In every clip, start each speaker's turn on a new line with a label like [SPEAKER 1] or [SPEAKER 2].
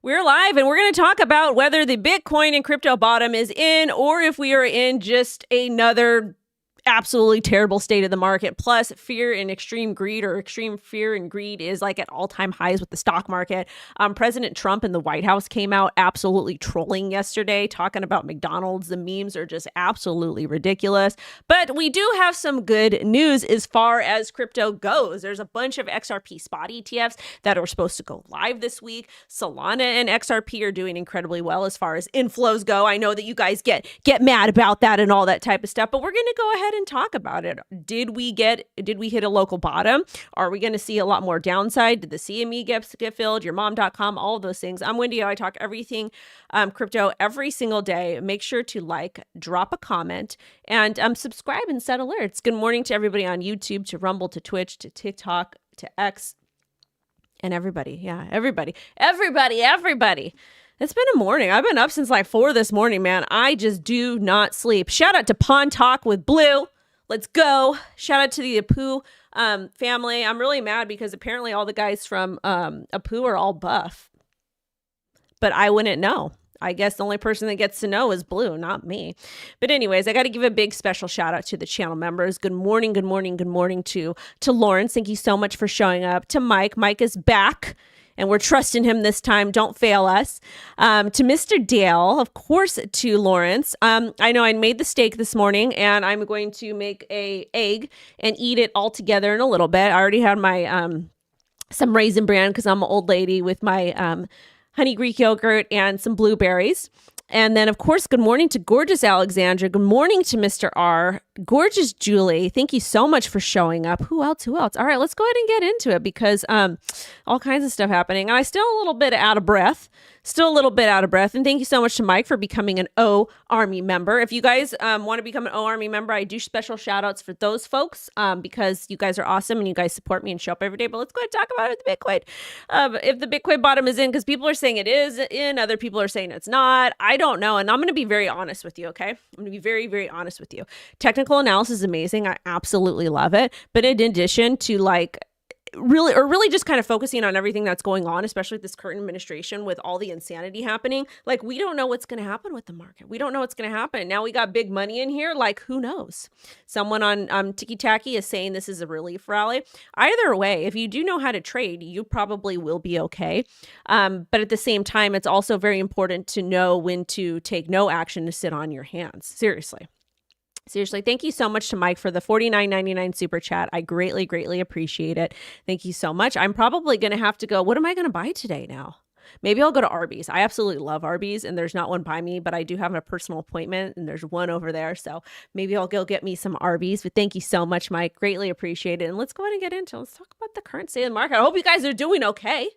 [SPEAKER 1] We're live, and we're going to talk about whether the Bitcoin and crypto bottom is in, or if we are in just another absolutely terrible state of the market. Plus, fear and extreme greed, or extreme fear and greed, is like at all-time highs with the stock market. President Trump and the White House came out absolutely trolling yesterday, talking about McDonald's. The memes are just absolutely ridiculous. But we do have some good news as far as crypto goes. There's a bunch of XRP spot ETFs that are supposed to go live this week. Solana and XRP are doing incredibly well as far as inflows go. I know that you guys get mad about that and all that type of stuff, but we're going to go ahead and talk about it. Did we hit a local bottom? Are we going to see a lot more downside? Did the CME get filled? Yourmom.com, all of those things. I'm WendyO. I talk everything crypto every single day. Make sure to like, drop a comment, and subscribe and set alerts. Good morning to everybody on YouTube, to Rumble, to Twitch, to TikTok, to X, and everybody. Yeah, everybody. It's been a morning. I've been up since like 4 this morning, man. I just do not sleep. Shout out to Pawn Talk with Blue. Let's go. Shout out to the Apu family. I'm really mad because apparently all the guys from Apu are all buff. But I wouldn't know. I guess the only person that gets to know is Blue, not me. But anyways, I got to give a big special shout out to the channel members. Good morning to Lawrence. Thank you so much for showing up. To Mike. Mike is back, and we're trusting him this time. Don't fail us. To Mr. Dale, of course, to Lawrence. I know I made the steak this morning, and I'm going to make a egg and eat it all together in a little bit. I already had my some Raisin Bran because I'm an old lady, with my honey Greek yogurt and some blueberries. And then, of course, good morning to gorgeous Alexandra. Good morning to Mr. R. Gorgeous Julie. Thank you so much for showing up. Who else? All right, let's go ahead and get into it, because all kinds of stuff happening. And I'm still a little bit out of breath. And thank you so much to Mike for becoming an O Army member. If you guys want to become an O Army member, I do special shout outs for those folks because you guys are awesome and you guys support me and show up every day. But let's go ahead and talk about it, the Bitcoin. If the Bitcoin bottom is in, because people are saying it is in, other people are saying it's not. I don't know. And I'm going to be very honest with you, okay? I'm going to be very, very honest with you. Technical analysis is amazing. I absolutely love it. But in addition to really just kind of focusing on everything that's going on, especially with this current administration, with all the insanity happening, like, we don't know what's going to happen with the market. We don't know what's going to happen. Now we got big money in here. Like, who knows? Someone on Tiki Taki is saying this is a relief rally. Either way, if you do know how to trade, you probably will be okay. But at the same time, it's also very important to know when to take no action, to sit on your hands. Seriously, thank you so much to Mike for the $49.99 super chat. I greatly appreciate it. Thank you so much. I'm probably going to have to go. What am I going to buy today now? Maybe I'll go to Arby's. I absolutely love Arby's, and there's not one by me, but I do have a personal appointment, and there's one over there. So maybe I'll go get me some Arby's. But thank you so much, Mike. Greatly appreciate it. And let's go ahead and get into it. Let's talk about the current state of the market. I hope you guys are doing okay.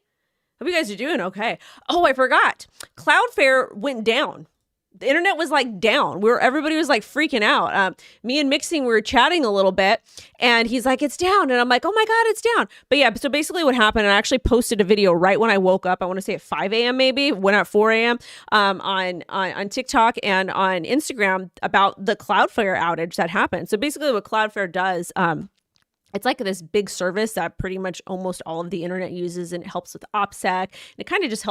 [SPEAKER 1] Oh, I forgot. Cloudflare went down. The internet was like down. Everybody was like freaking out. Me and Mixing, we were chatting a little bit, and he's like, it's down. And I'm like, oh my God, it's down. But yeah, so basically what happened, I actually posted a video right when I woke up. I want to say at 5 a.m. maybe, went at 4 a.m. On TikTok and on Instagram about the Cloudflare outage that happened. So basically what Cloudflare does, it's like this big service that pretty much almost all of the internet uses, and it helps with OPSEC. And it kind of just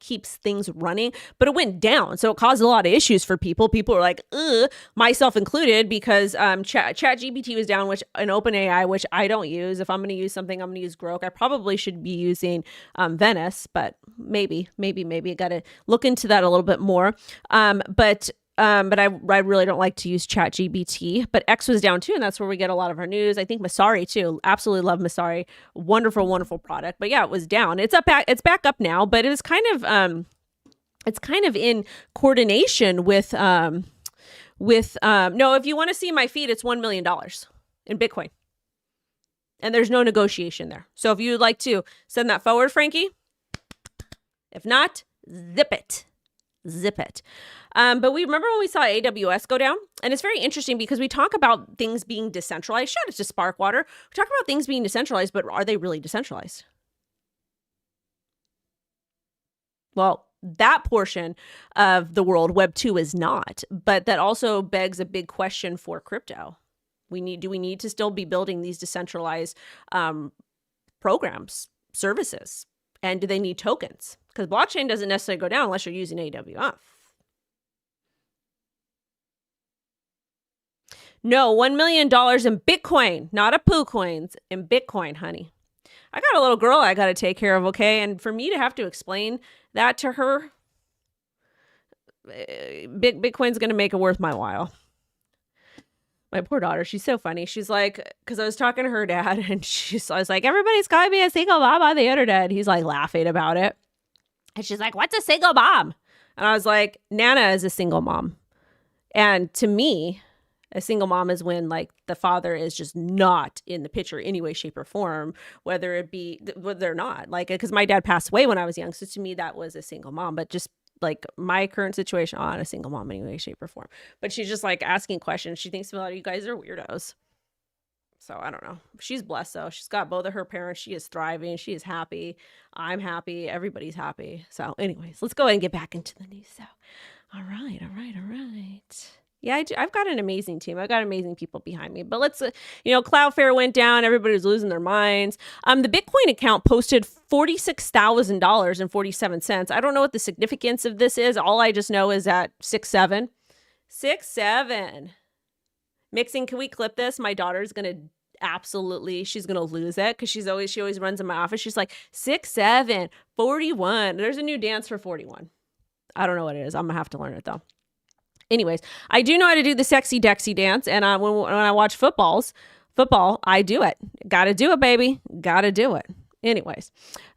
[SPEAKER 1] keeps things running, but it went down. So it caused a lot of issues for people. People were like, ugh, myself included, because ChatGPT was down, which an OpenAI, which I don't use. If I'm going to use something, I'm going to use Grok. I probably should be using Venice, but maybe I got to look into that a little bit more. But I really don't like to use ChatGPT. But X was down too, and that's where we get a lot of our news. I think Masari too. Absolutely love Masari. Wonderful product. But yeah, it was down. It's back up now. But it was kind of in coordination with no. If you want to see my feed, it's $1 million in Bitcoin, and there's no negotiation there. So if you'd like to send that forward, Frankie. If not, zip it. But we remember when we saw AWS go down, and it's very interesting because we talk about things being decentralized. Shout out to Sparkwater. We talk about things being decentralized, but are they really decentralized? Well, that portion of the world, Web 2, is not, but that also begs a big question for crypto. Do we need to still be building these decentralized programs, services? And do they need tokens? Because blockchain doesn't necessarily go down unless you're using AWF. No, $1 million in Bitcoin, not a poo coins, in Bitcoin, honey. I got a little girl I got to take care of, okay? And for me to have to explain that to her, Bitcoin's going to make it worth my while. My poor daughter, she's so funny. She's like, because I was talking to her dad, and I was like, everybody's calling me a single mom on the internet. He's like laughing about it. And she's like, what's a single mom? And I was like, Nana is a single mom. And to me, a single mom is when like the father is just not in the picture any way, shape, or form, whether it be, whether or not. Like, because my dad passed away when I was young. So to me, that was a single mom. But just like my current situation, on a single mom in any way, shape, or form. But she's just like asking questions. She thinks a lot of you guys are weirdos. So I don't know. She's blessed though. She's got both of her parents. She is thriving. She is happy. I'm happy. Everybody's happy. So anyways, let's go ahead and get back into the news. So, all right. Yeah, I've got an amazing team. I've got amazing people behind me. But let's, Cloudflare went down. Everybody was losing their minds. The Bitcoin account posted $46,000.47. I don't know what the significance of this is. All I just know is that 6-7. 6-7. Mixing, can we clip this? My daughter's going to she's going to lose it because she always runs in my office. She's like, 6-7, 41. There's a new dance for 41. I don't know what it is. I'm going to have to learn it though. Anyways, I do know how to do the sexy Dexy dance. And when I watch football, I do it. Got to do it, baby. Got to do it. Anyways.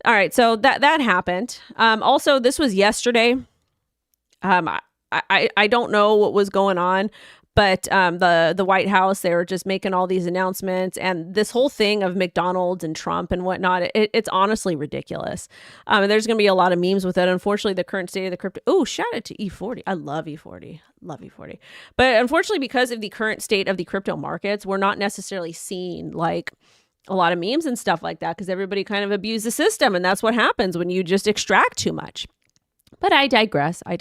[SPEAKER 1] All right. So that happened. Also, this was yesterday. I don't know what was going on, but the White House, they were just making all these announcements, and this whole thing of McDonald's and Trump and whatnot, it's honestly ridiculous. There's going to be a lot of memes with it. Unfortunately, the current state of the crypto. Oh, shout out to E40. I love E40. But unfortunately, because of the current state of the crypto markets, we're not necessarily seeing like a lot of memes and stuff like that because everybody kind of abused the system, and that's what happens when you just extract too much. But I digress. I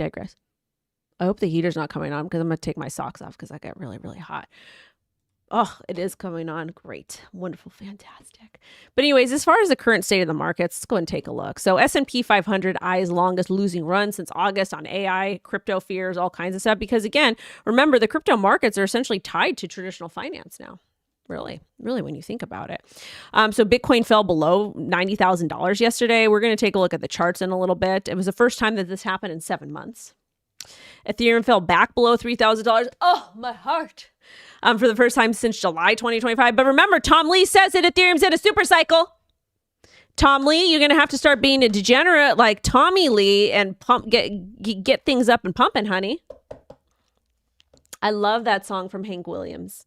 [SPEAKER 1] hope the heater's not coming on because I'm going to take my socks off because I get really, really hot. Oh, it is coming on. Great. Wonderful. Fantastic. But anyways, as far as the current state of the markets, let's go and take a look. So S&P 500 eyes longest losing run since August on AI, crypto fears, all kinds of stuff. Because again, remember, the crypto markets are essentially tied to traditional finance now. Really, when you think about it. So Bitcoin fell below $90,000 yesterday. We're going to take a look at the charts in a little bit. It was the first time that this happened in 7 months. Ethereum fell back below $3,000. Oh, my heart. For the first time since July 2025. But remember, Tom Lee says that Ethereum's in a super cycle. Tom Lee, you're going to have to start being a degenerate like Tommy Lee and get things up and pumping, honey. I love that song from Hank Williams.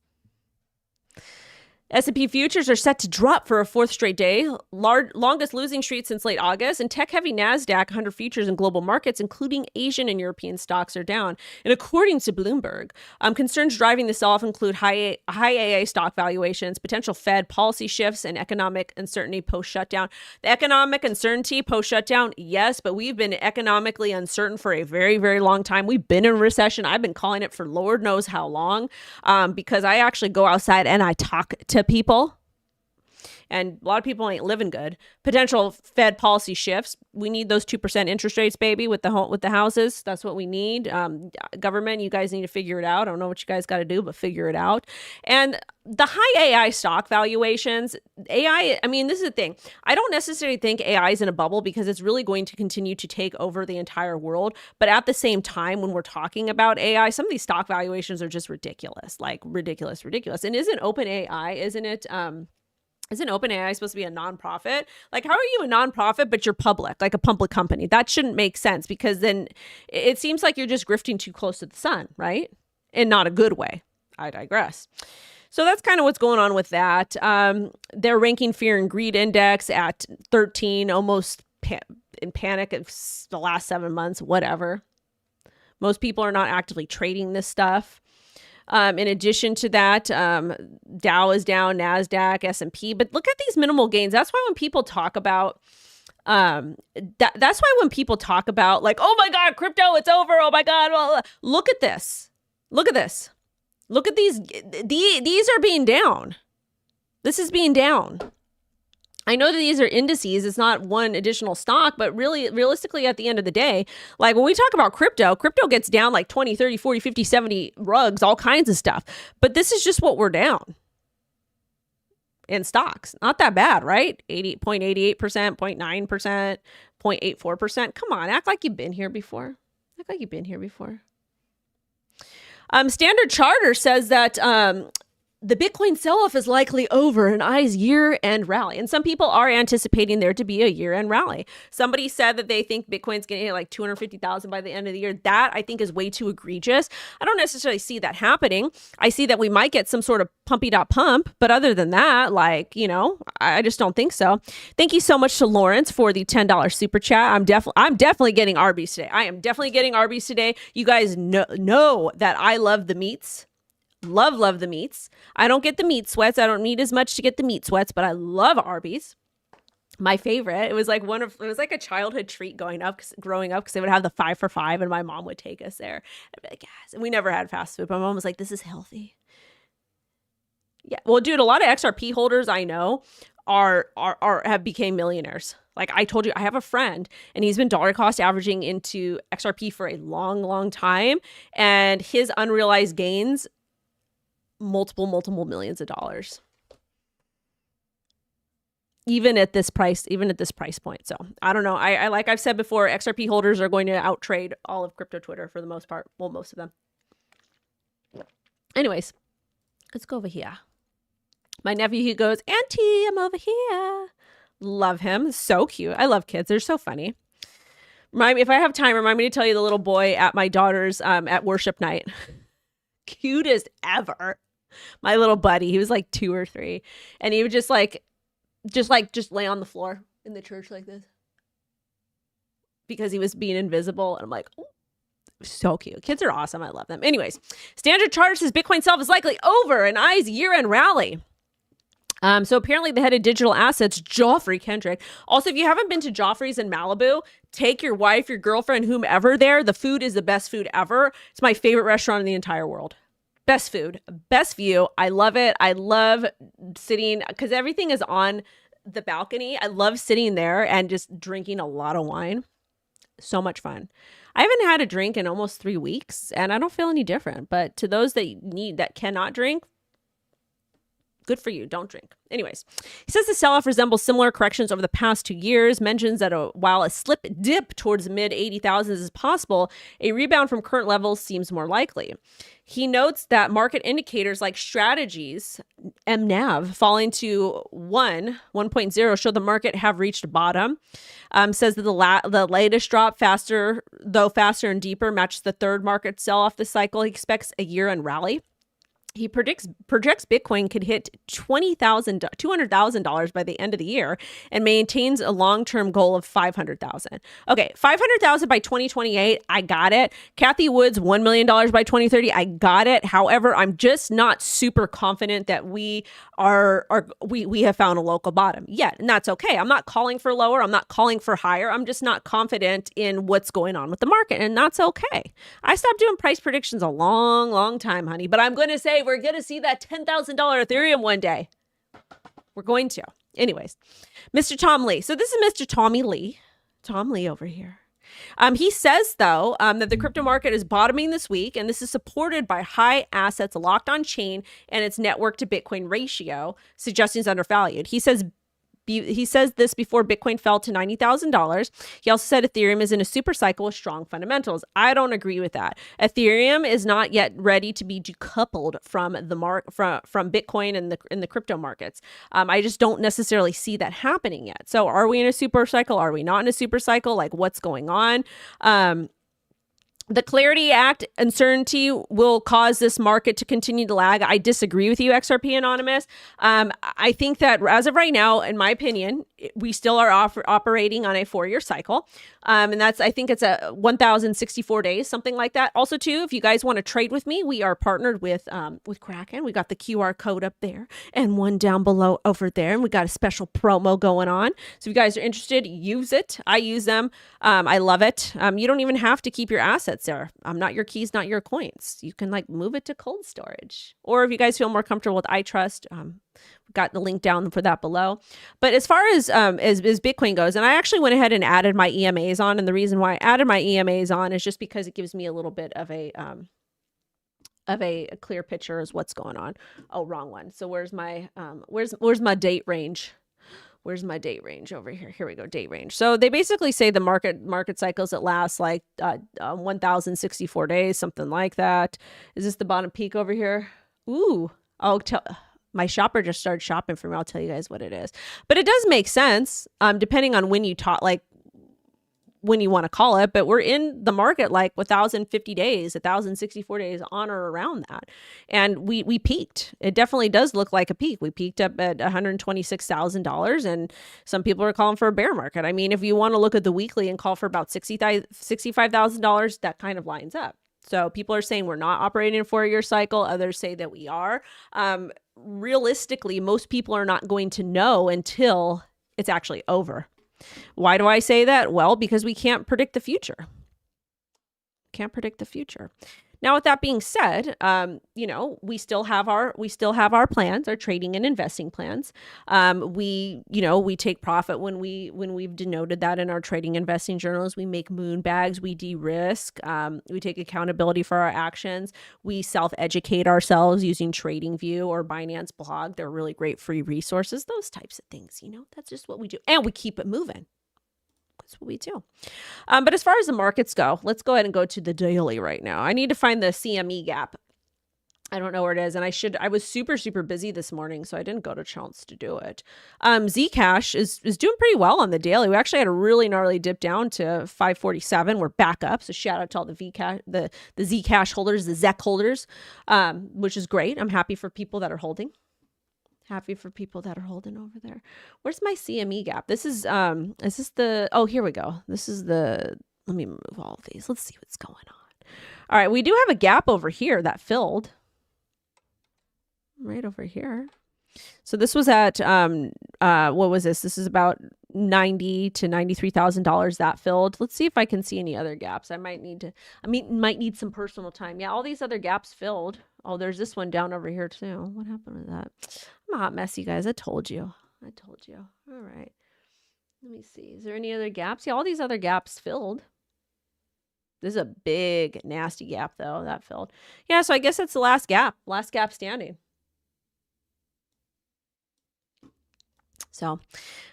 [SPEAKER 1] S&P futures are set to drop for a fourth straight day, longest losing streak since late August, and tech-heavy NASDAQ 100 futures in global markets, including Asian and European stocks, are down. And according to Bloomberg, concerns driving this off include high AA stock valuations, potential Fed policy shifts, and economic uncertainty post-shutdown. The economic uncertainty post-shutdown, yes, but we've been economically uncertain for a very, very long time. We've been in recession. I've been calling it for Lord knows how long, because I actually go outside and I talk to people, and a lot of people ain't living good. Potential Fed policy shifts. We need those 2% interest rates, baby, with the houses. That's what we need. Government, you guys need to figure it out. I don't know what you guys got to do, but figure it out. And the high AI stock valuations, AI, I mean, this is the thing. I don't necessarily think AI is in a bubble because it's really going to continue to take over the entire world. But at the same time, when we're talking about AI, some of these stock valuations are just ridiculous, like ridiculous. And isn't OpenAI, isn't OpenAI supposed to be a nonprofit? Like, how are you a nonprofit, but you're public, like a public company? That shouldn't make sense because then it seems like you're just grifting too close to the sun, right? In not a good way. I digress. So that's kind of what's going on with that. They're ranking fear and greed index at 13, almost in panic of the last 7 months, whatever. Most people are not actively trading this stuff. In addition to that, Dow is down, NASDAQ, S&P, but look at these minimal gains. That's why when people talk about, that's why when people talk about like, oh my God, crypto, it's over. Oh my God. Well, look at this. Look at this. Look at these are being down. This is being down. I know that these are indices. It's not one additional stock, but really, realistically, at the end of the day, like when we talk about crypto gets down like 20, 30, 40, 50, 70 rugs, all kinds of stuff. But this is just what we're down in stocks. Not that bad, right? 0.88%, 0.9%, 0.84%. Come on, act like you've been here before. Act like you've been here before. Standard Charter says that the Bitcoin sell-off is likely over an ICE year-end rally. And some people are anticipating there to be a year-end rally. Somebody said that they think Bitcoin's going to hit like 250,000 by the end of the year. That, I think, is way too egregious. I don't necessarily see that happening. I see that we might get some sort of pumpy.pump. But other than that, like, you know, I just don't think so. Thank you so much to Lawrence for the $10 super chat. I'm definitely getting Arby's today. I am definitely getting Arby's today. You guys know that I love the meats. Love the meats. I don't get the meat sweats. I don't need as much to get the meat sweats, but I love Arby's. My favorite. It was like a childhood treat growing up because they would have the 5 for $5 and my mom would take us there. I'd be like, yes. And we never had fast food. My mom was like, this is healthy. Yeah. Well, dude, a lot of XRP holders I know have became millionaires. Like I told you, I have a friend and he's been dollar cost averaging into XRP for a long time. And his unrealized gains, multiple millions of dollars. Even at this price point. So I don't know. I like I've said before, XRP holders are going to outtrade all of crypto Twitter for the most part. Well, most of them. Anyways, let's go over here. My nephew, he goes, Auntie, I'm over here. Love him. So cute. I love kids. They're so funny. If I have time, remind me to tell you the little boy at my daughter's at worship night. Cutest ever. My little buddy, he was like 2 or 3, and he would just lay on the floor in the church like this because he was being invisible. And I'm like, oh, so cute. Kids are awesome. I love them. Anyways, Standard Charter says Bitcoin sell-off is likely over an ICE year-end rally. So apparently the head of digital assets, Joffrey Kendrick. Also, if you haven't been to Joffrey's in Malibu, take your wife, your girlfriend, whomever there. The food is the best food ever. It's my favorite restaurant in the entire world. Best food, best view. I love it. I love sitting because everything is on the balcony. I love sitting there and just drinking a lot of wine. So much fun. I haven't had a drink in almost 3 weeks and I don't feel any different. But to those that cannot drink, good for you. Don't drink. Anyways, he says the sell-off resembles similar corrections over the past 2 years, mentions that while a slip dip towards mid 80,000s is possible, a rebound from current levels seems more likely. He notes that market indicators like strategies, MNAV, falling to 1.0 show the market have reached bottom. Says that the latest drop, faster and deeper, matches the third market sell-off this cycle. He expects a year-end rally. He projects Bitcoin could hit $200,000 by the end of the year and maintains a long-term goal of $500,000. Okay, $500,000 by 2028, I got it. Kathy Wood's $1 million by 2030, I got it. However, I'm just not super confident that we have found a local bottom yet, and that's okay. I'm not calling for lower. I'm not calling for higher. I'm just not confident in what's going on with the market, and that's okay. I stopped doing price predictions a long time, honey, but I'm going to say we're going to see that $10,000 Ethereum one day. We're going to. Anyways, Mr. Tom Lee. So this is Mr. Tommy Lee. Tom Lee over here. He says, though, that the crypto market is bottoming this week, and this is supported by high assets locked on chain and its network to Bitcoin ratio, suggesting it's undervalued. He says this before Bitcoin fell to $90,000. He also said Ethereum is in a super cycle with strong fundamentals. I don't agree with that. Ethereum is not yet ready to be decoupled from the from Bitcoin and the crypto markets. I just don't necessarily see that happening yet. So are we in a super cycle? Are we not in a super cycle? Like what's going on? The Clarity Act uncertainty will cause this market to continue to lag. I disagree with you, XRP Anonymous. I think that as of right now, in my opinion, we still are operating on a 4-year cycle. And that's, I think it's a 1,064 days, something like that. Also, too, if you guys want to trade with me, we are partnered with Kraken. We got the QR code up there and one down below over there. And we got a special promo going on. So if you guys are interested, use it. I use them. I love it. You don't even have to keep your assets. assets there. Not your keys, not your coins. You can like move it to cold storage. Or if you guys feel more comfortable with iTrust, we've got the link down for that below. But as far as Bitcoin goes, and I actually went ahead and added my EMAs on. And the reason why I added my EMAs on is just because it gives me a little bit of a clear picture as what's going on. Oh, wrong one. So where's my my date range? Where's my date range over here? Here we go, date range. So they basically say the market cycles that last like 1,064 days, something like that. Is this the bottom peak over here? Ooh, my shopper just started shopping for me. I'll tell you guys what it is. But it does make sense, depending on when you when you want to call it, but we're in the market like 1,050 days, 1,064 days on or around that. And we peaked. It definitely does look like a peak. We peaked up at $126,000 and some people are calling for a bear market. I mean, if you want to look at the weekly and call for about $65,000, that kind of lines up. So people are saying we're not operating in a 4-year cycle. Others say that we are. Realistically, most people are not going to know until it's actually over. Why do I say that? Well, because we can't predict the future. Can't predict the future. Now, with that being said, we still have our plans, our trading and investing plans. We take profit when we've denoted that in our trading investing journals. We make moon bags, we de-risk, we take accountability for our actions. We self-educate ourselves using TradingView or Binance Blog. They're really great free resources, those types of things, that's just what we do. And we keep it moving. That's what we do. But as far as the markets go, let's go ahead and go to the daily right now. I need to find the CME gap. I don't know where it is. And I was super, super busy this morning, so I didn't go to chance to do it. Zcash is doing pretty well on the daily. We actually had a really gnarly dip down to 547. We're back up. So shout out to all the Zcash holders, the ZEC holders, which is great. I'm happy for people that are holding. Happy for people that are holding over there. Where's my CME gap? This is this the, oh, here we go. This is the, let me remove all of these. Let's see what's going on. All right. We do have a gap over here that filled right over here. So this was at, what was this? This is about $90,000 to $93,000 that filled. Let's see if I can see any other gaps. I might need some personal time. Yeah. All these other gaps filled. Oh, there's this one down over here too. What happened with that? I'm a hot mess, you guys. I told you. All right. Let me see. Is there any other gaps? Yeah, all these other gaps filled. This is a big, nasty gap though. That filled. Yeah, so I guess that's the last gap standing. So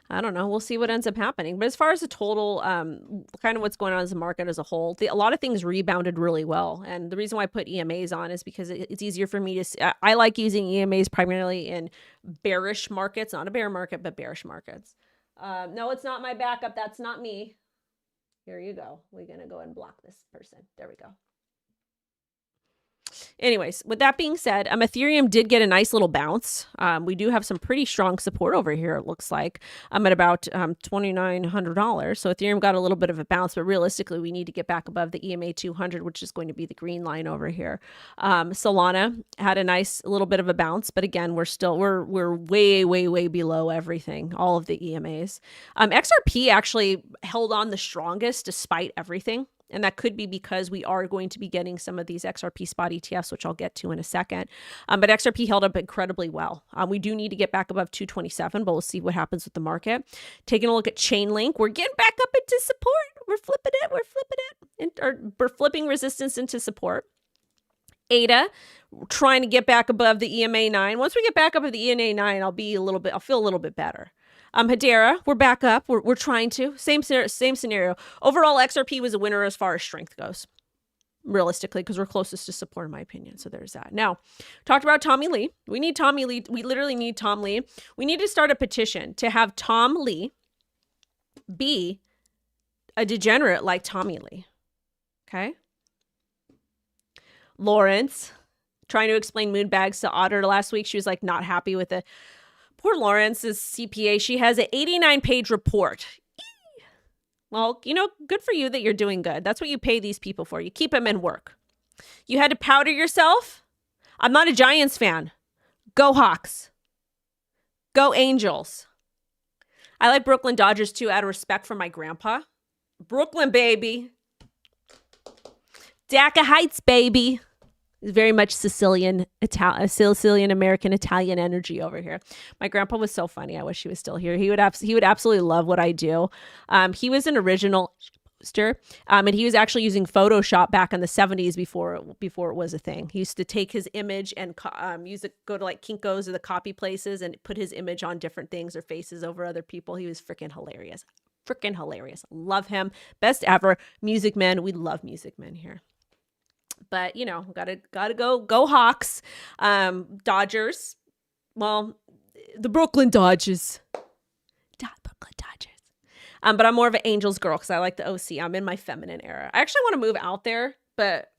[SPEAKER 1] I don't know. We'll see what ends up happening. But as far as the total, kind of what's going on as a market as a whole, a lot of things rebounded really well. And the reason why I put EMAs on is because it's easier for me to see. I like using EMAs primarily in bearish markets, not a bear market, but bearish markets. No, it's not my backup. That's not me. Here you go. We're going to go and block this person. There we go. Anyways, with that being said, Ethereum did get a nice little bounce. We do have some pretty strong support over here, it looks like. I'm at about $2,900. So Ethereum got a little bit of a bounce, but realistically, we need to get back above the EMA 200, which is going to be the green line over here. Solana had a nice little bit of a bounce, but again, we're way, way, way below everything, all of the EMAs. XRP actually held on the strongest despite everything. And that could be because we are going to be getting some of these XRP spot ETFs, which I'll get to in a second. But XRP held up incredibly well. We do need to get back above 227, but we'll see what happens with the market. Taking a look at Chainlink, we're getting back up into support. We're flipping it. We're flipping resistance into support. ADA, trying to get back above the EMA 9. Once we get back up at the EMA 9, I'll feel a little bit better. Hedera, we're back up. We're trying to. Same scenario. Overall, XRP was a winner as far as strength goes, realistically, because we're closest to support, in my opinion. So there's that. Now, talked about Tommy Lee. We need Tommy Lee. We literally need Tom Lee. We need to start a petition to have Tom Lee be a degenerate like Tommy Lee. Okay? Lawrence, trying to explain moon bags to auditor last week. She was like not happy with it. Poor Lawrence's CPA. She has an 89-page report. Well, good for you that you're doing good. That's what you pay these people for. You keep them in work. You had to powder yourself? I'm not a Giants fan. Go Hawks. Go Angels. I like Brooklyn Dodgers too, out of respect for my grandpa. Brooklyn, baby. DACA Heights, baby. Very much Sicilian American Italian energy over here. My grandpa was so funny. I wish he was still here. He would absolutely love what I do. He was an original poster, and he was actually using Photoshop back in the 70s before it was a thing. He used to take his image and go to like Kinko's or the copy places and put his image on different things or faces over other people. He was freaking hilarious. Freaking hilarious. Love him. Best ever. Music men. We love music men here. But, you know, gotta go Hawks. Dodgers. Well, the Brooklyn Dodgers. Brooklyn Dodgers. But I'm more of an Angels girl because I like the OC. I'm in my feminine era. I actually want to move out there, but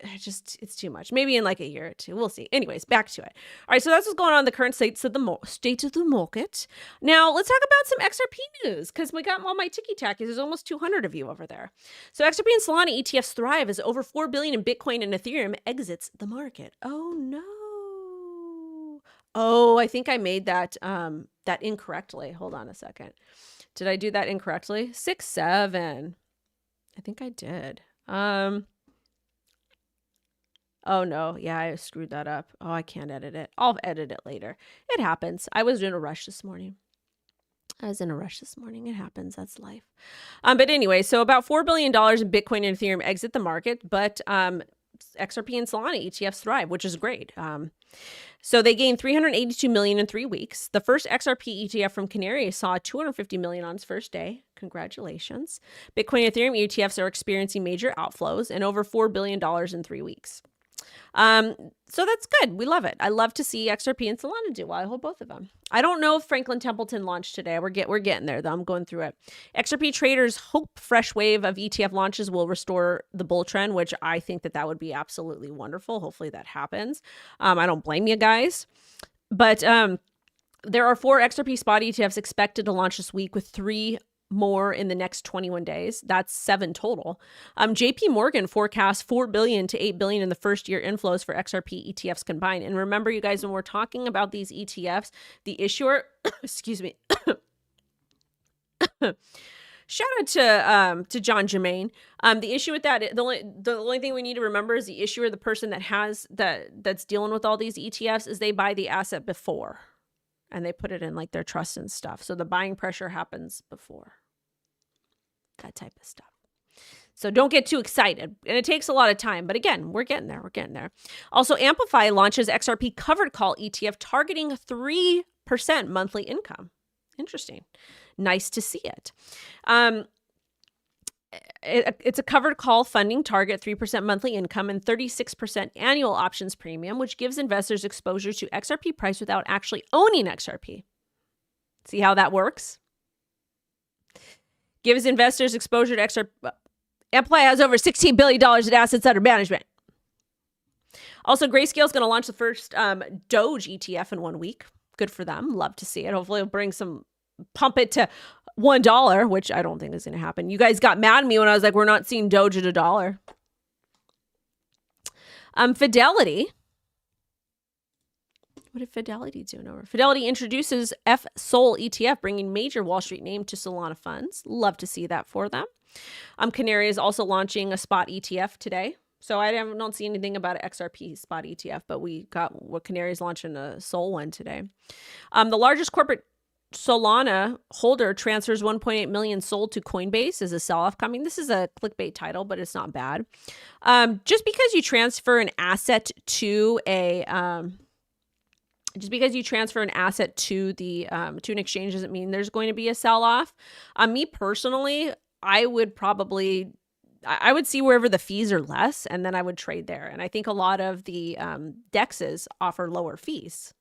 [SPEAKER 1] it's too much. Maybe in like a year or two. We'll see. Anyways, back to it. All right, so that's what's going on in the current state of the market. Now, let's talk about some XRP news because we got all my ticky-tackies. There's almost 200 of you over there. So XRP and Solana ETFs thrive as over $4 billion in Bitcoin and Ethereum exits the market. Oh, no. Oh, I think I made that incorrectly. Hold on a second. Did I do that incorrectly? 6, 7. I think I did. Oh no, yeah, I screwed that up. Oh, I can't edit it. I'll edit it later. It happens. I was in a rush this morning. It happens. That's life. But anyway, so about $4 billion in Bitcoin and Ethereum exit the market, but XRP and Solana ETFs thrive, which is great. So they gained 382 million in 3 weeks. The first XRP ETF from Canary saw 250 million on its first day. Congratulations. Bitcoin and Ethereum ETFs are experiencing major outflows and over $4 billion in 3 weeks. So that's good. We love it. I love to see XRP and Solana do well. I hold both of them. I don't know if Franklin Templeton launched today. We're getting there though. I'm going through it. XRP traders hope fresh wave of ETF launches will restore the bull trend, which I think that would be absolutely wonderful. Hopefully that happens. I don't blame you guys, but there are 4 XRP spot ETFs expected to launch this week with 3 more in the next 21 days. That's 7 total. JP Morgan forecasts 4 billion to 8 billion in the first year inflows for XRP ETFs combined. And remember, you guys, when we're talking about these ETFs, the issuer, excuse me, shout out to John Germain. The issue with that, the only thing we need to remember is the issuer, the person that's dealing with all these ETFs, is they buy the asset before and they put it in like their trust and stuff. So the buying pressure happens before. That type of stuff. So don't get too excited. And it takes a lot of time. But again, we're getting there. Also, Amplify launches XRP covered call ETF targeting 3% monthly income. Interesting. Nice to see it. It's a covered call funding target, 3% monthly income and 36% annual options premium, which gives investors exposure to XRP price without actually owning XRP. See how that works? Gives investors exposure to XRP. Amplify has over $16 billion in assets under management. Also, Grayscale is going to launch the first Doge ETF in 1 week. Good for them. Love to see it. Hopefully it'll bring pump it to $1, which I don't think is going to happen. You guys got mad at me when I was like, we're not seeing Doge at $1. Fidelity. What did Fidelity do over? Fidelity introduces FSOL ETF, bringing major Wall Street name to Solana funds. Love to see that for them. Canary is also launching a spot ETF today. So I don't see anything about an XRP spot ETF, but we got Canary is launching a SOL one today. The largest corporate Solana holder transfers 1.8 million sold to Coinbase as a sell-off coming. This is a clickbait title, but it's not bad. Just because you transfer an asset to an exchange doesn't mean there's going to be a sell-off. Me personally, I would see wherever the fees are less, and then I would trade there. And I think a lot of the DEXs offer lower fees.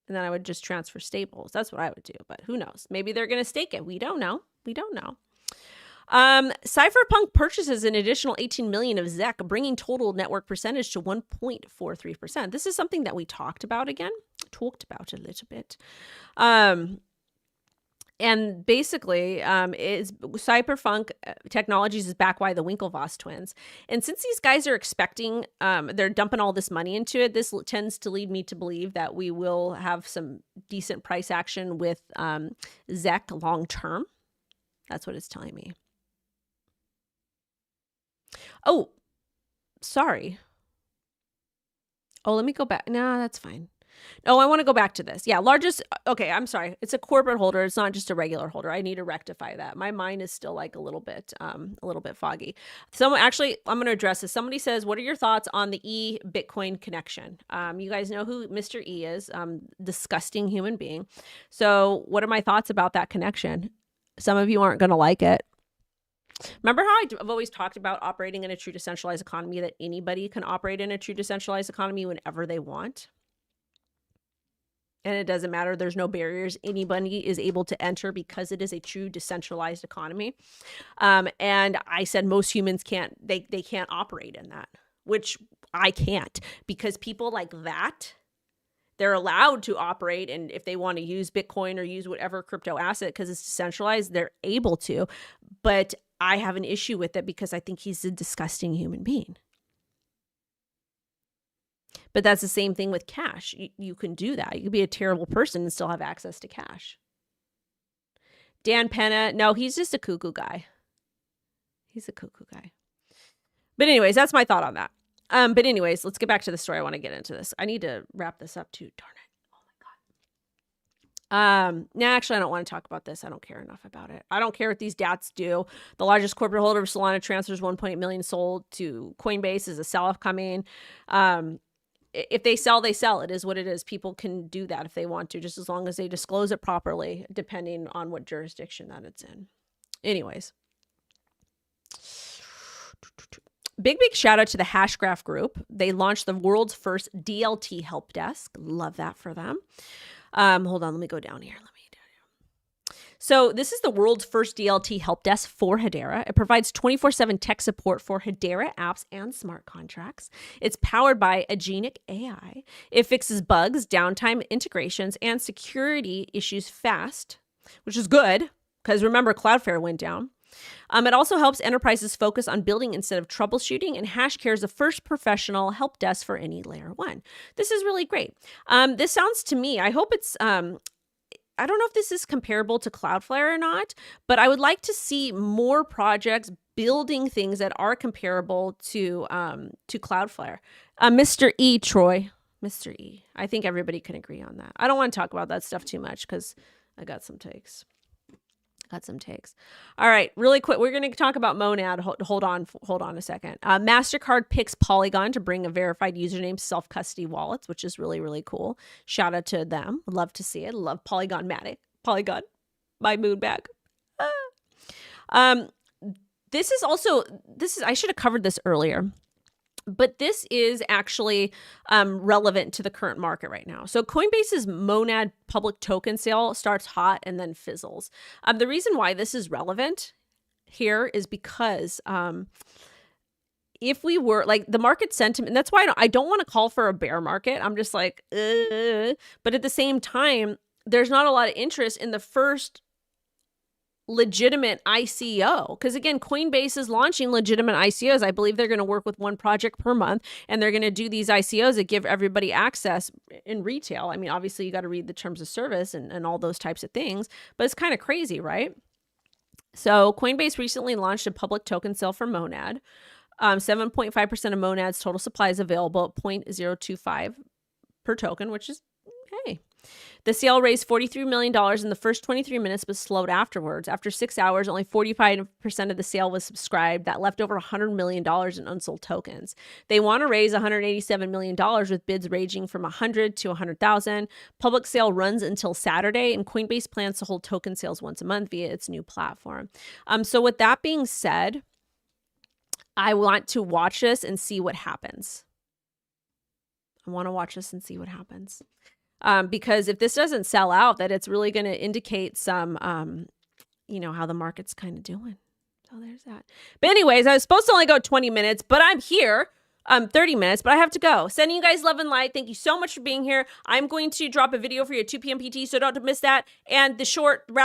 [SPEAKER 1] And then I would just transfer stables. That's what I would do, but who knows? Maybe they're going to stake it. We don't know. Cypherpunk purchases an additional 18 million of ZEC, bringing total network percentage to 1.43%. This is something that we talked about a little bit. And basically, Cypherpunk Technologies is backed by the Winklevoss twins. And since these guys are expecting, they're dumping all this money into it, this tends to lead me to believe that we will have some decent price action with ZEC long term. That's what it's telling me. Oh, sorry. Oh, let me go back. No, that's fine. Oh, I want to go back to this. Yeah, largest. Okay, I'm sorry. It's a corporate holder. It's not just a regular holder. I need to rectify that. My mind is still like a little bit foggy. Someone actually, I'm going to address this. Somebody says, "What are your thoughts on the Bitcoin connection?" You guys know who Mr. E is. Disgusting human being. So, what are my thoughts about that connection? Some of you aren't going to like it. Remember how I've always talked about operating in a true decentralized economy, that anybody can operate in a true decentralized economy whenever they want? And it doesn't matter. There's no barriers. Anybody is able to enter because it is a true decentralized economy. And I said most humans can't, they can't operate in that, which I can't, because people like that, they're allowed to operate. And if they want to use Bitcoin or use whatever crypto asset because it's decentralized, they're able to. But I have an issue with it because I think he's a disgusting human being. But that's the same thing with cash. You can do that. You can be a terrible person and still have access to cash. Dan Penna, no, he's just a cuckoo guy. He's a cuckoo guy. But anyways, that's my thought on that. But anyways, let's get back to the story. I want to get into this. I need to wrap this up too. Darn it. Oh my God. No, actually, I don't want to talk about this. I don't care enough about it. I don't care what these DATs do. The largest corporate holder of Solana transfers 1.8 million sold to Coinbase. Is a sell-off coming. If they sell, they sell. It is what it is. People can do that if they want to, just as long as they disclose it properly, depending on what jurisdiction that it's in. Anyways. Big shout out to the Hashgraph group. They launched the world's first DLT help desk. Love that for them. Hold on, let me go down here. So this is the world's first DLT help desk for Hedera. It provides 24/7 tech support for Hedera apps and smart contracts. It's powered by Agentic AI. It fixes bugs, downtime, integrations, and security issues fast, which is good because remember, Cloudflare went down. It also helps enterprises focus on building instead of troubleshooting, and HashCare is the first professional help desk for any layer one. This is really great. This sounds to me, I hope it's, I don't know if this is comparable to Cloudflare or not, but I would like to see more projects building things that are comparable to Cloudflare. Mr. E, Troy, Mr. E. I think everybody can agree on that. I don't want to talk about that stuff too much because I got some takes. All right, really quick. We're going to talk about Monad. Hold on a second. MasterCard picks Polygon to bring a verified username self-custody wallets, which is really, really cool. Shout out to them. Love to see it. Love Polygon-matic. Polygon, my mood bag. This is, I should have covered this earlier. But this is actually relevant to the current market right now. So Coinbase's Monad public token sale starts hot and then fizzles. The reason why this is relevant here is because if we were like the market sentiment, that's why I don't want to call for a bear market. I'm just like, but at the same time, there's not a lot of interest in the first legitimate ICO, because again, Coinbase is launching legitimate ICOs. I believe they're going to work with one project per month, and they're going to do these ICOs that give everybody access in retail. I mean, obviously you got to read the terms of service and all those types of things, but it's kind of crazy, right? So Coinbase recently launched a public token sale for Monad. 7.5% of Monad's total supply is available at 0.025 per token, which is okay. The sale raised $43 million in the first 23 minutes, but slowed afterwards. After 6 hours, only 45% of the sale was subscribed. That left over $100 million in unsold tokens. They want to raise $187 million with bids ranging from 100 to 100,000. Public sale runs until Saturday, and Coinbase plans to hold token sales once a month via its new platform. So with that being said, I want to watch this and see what happens. Because if this doesn't sell out, that it's really going to indicate some, how the market's kind of doing. So there's that. But anyways, I was supposed to only go 20 minutes, but I'm here. 30 minutes, but I have to go. Sending you guys love and light. Thank you so much for being here. I'm going to drop a video for you at 2 p.m. PT, so don't miss that. And the short wrap